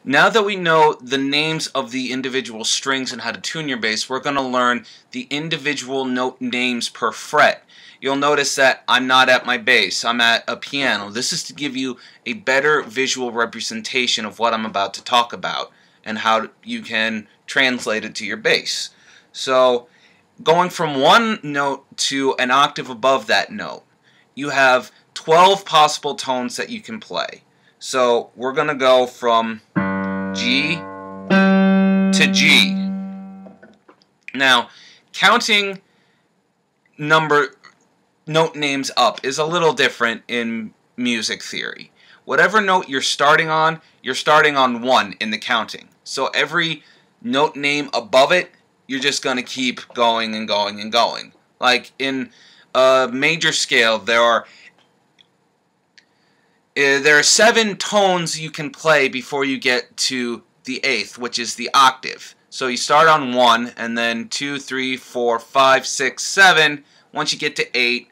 Now that we know the names of the individual strings and how to tune your bass, we're going to learn the individual note names per fret. You'll notice that I'm not at my bass, I'm at a piano. This is to give you a better visual representation of what I'm about to talk about and how you can translate it to your bass. So, going from one note to an octave above that note, you have 12 possible tones that you can play. So, we're going to go from G to G. Now, counting note names up is a little different in music theory. Whatever note you're starting on 1 in the counting. So every note name above it, you're just going to keep going and going and going. Like in a major scale, there are 7 tones you can play before you get to the 8th, which is the octave. So you start on 1, and then 2, 3, 4, 5, 6, 7. Once you get to 8,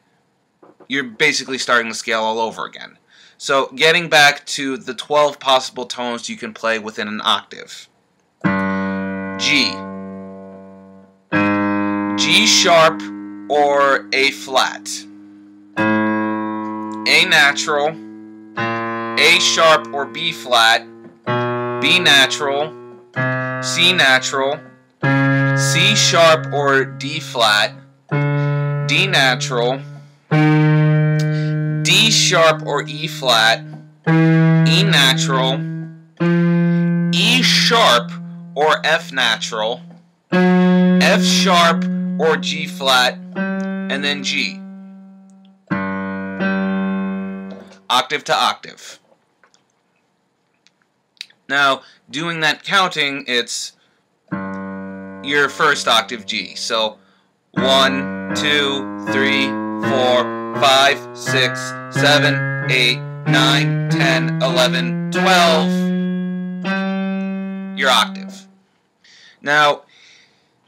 you're basically starting the scale all over again. So getting back to the 12 possible tones you can play within an octave. G. G sharp or A flat. A natural. A sharp or B flat, B natural, C natural, C sharp or D flat, D natural, D sharp or E flat, E natural, E sharp or F natural, F sharp or G flat, and then G. Octave to octave. Now, doing that counting, it's your first octave G. So, 1, 2, 3, 4, 5, 6, 7, 8, 9, 10, 11, 12. Your octave. Now,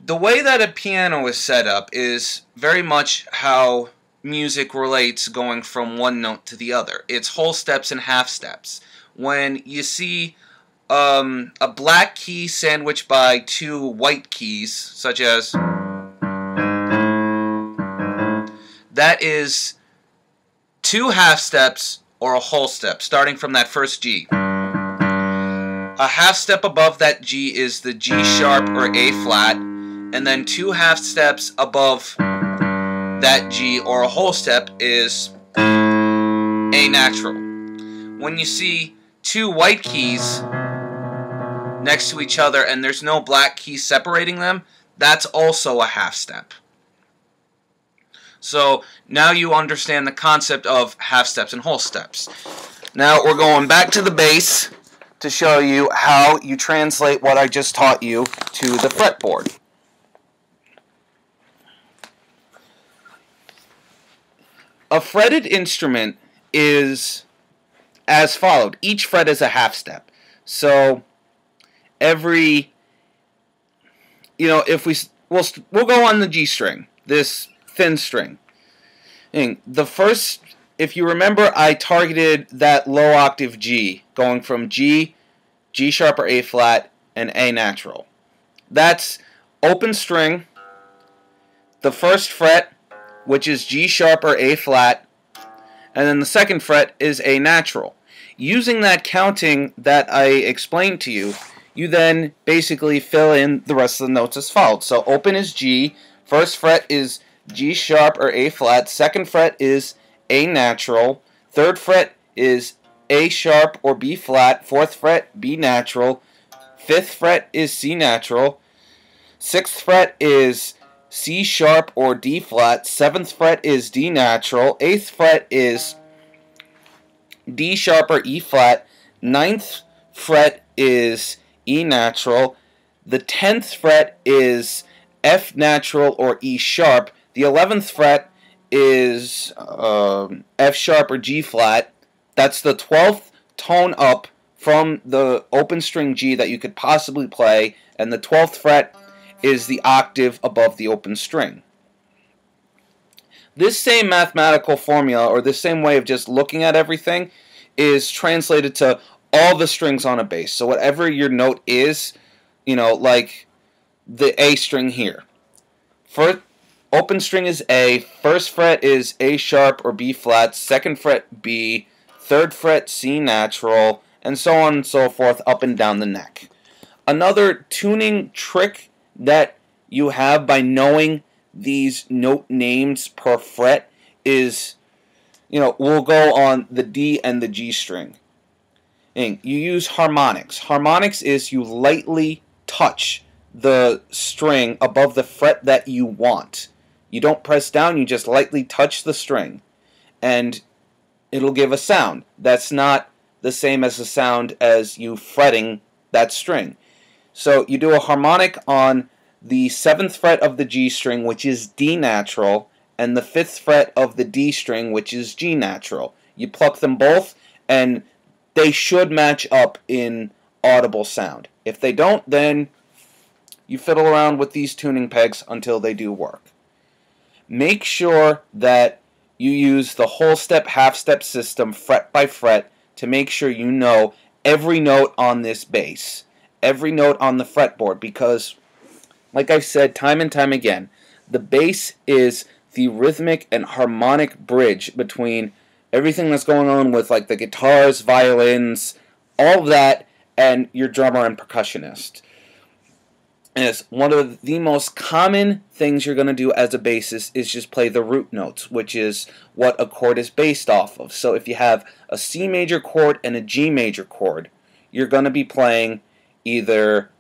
the way that a piano is set up is very much how music relates going from one note to the other. It's whole steps and half steps. When you see a black key sandwiched by 2 white keys, such as that is 2 half steps or a whole step, starting from that first G. A half step above that G is the G sharp or A flat, and then 2 half steps above that G or a whole step is A natural. When you see 2 white keys next to each other and there's no black keys separating them, that's also a half step. So now you understand the concept of half steps and whole steps. Now we're going back to the bass to show you how you translate what I just taught you to the fretboard. A fretted instrument is as followed. Each fret is a half step. So every, if we'll go on the G string, this thin string. The first, if you remember, I targeted that low octave G, going from G, G sharp or A flat, and A natural. That's open string, the first fret, which is G sharp or A flat, and then the second fret is A natural. Using that counting that I explained to you, you then basically fill in the rest of the notes as followed. So open is G, first fret is G sharp or A flat, second fret is A natural, third fret is A sharp or B flat, fourth fret B natural, fifth fret is C natural, sixth fret is C sharp or D flat, seventh fret is D natural, eighth fret is D sharp or E flat, ninth fret is E natural, the 10th fret is F natural or E sharp, the 11th fret is F sharp or G flat. That's the 12th tone up from the open string G that you could possibly play, and the 12th fret is the octave above the open string. This same mathematical formula, or this same way of just looking at everything, is translated to all the strings on a bass. So whatever your note is, you know, like the A string here. First, open string is A, first fret is A sharp or B flat, second fret B, third fret C natural, and so on and so forth up and down the neck. Another tuning trick that you have by knowing these note names per fret is, you know, we'll go on the D and the G string. And you use harmonics. Harmonics is you lightly touch the string above the fret that you want. You don't press down, you just lightly touch the string, and it'll give a sound. That's not the same as the sound as you fretting that string. So you do a harmonic on the 7th fret of the G string, which is D natural, and the 5th fret of the D string, which is G natural. You pluck them both, and they should match up in audible sound. If they don't, then you fiddle around with these tuning pegs until they do work. Make sure that you use the whole step, half step system fret by fret to make sure you know every note on this bass, every note on the fretboard, because like I've said time and time again, the bass is the rhythmic and harmonic bridge between everything that's going on with like the guitars, violins, all of that, and your drummer and percussionist. And it's one of the most common things you're going to do as a bassist is just play the root notes, which is what a chord is based off of. So if you have a C major chord and a G major chord, you're going to be playing either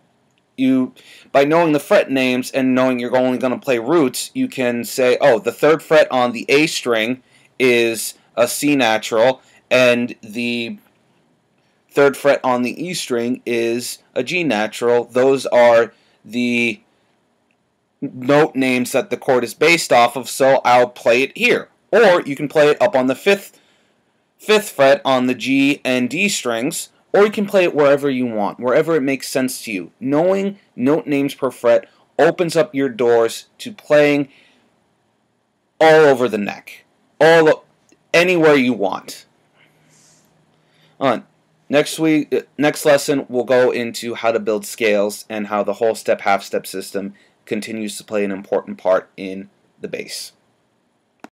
by knowing the fret names and knowing you're only going to play roots, you can say, oh, the 3rd fret on the A string is a C natural, and the 3rd fret on the E string is a G natural. Those are the note names that the chord is based off of, so I'll play it here. Or you can play it up on the 5th fret on the G and D strings, or you can play it wherever you want, wherever it makes sense to you. Knowing note names per fret opens up your doors to playing all over the neck, anywhere you want. Next lesson, we'll go into how to build scales and how the whole step, half step system continues to play an important part in the bass.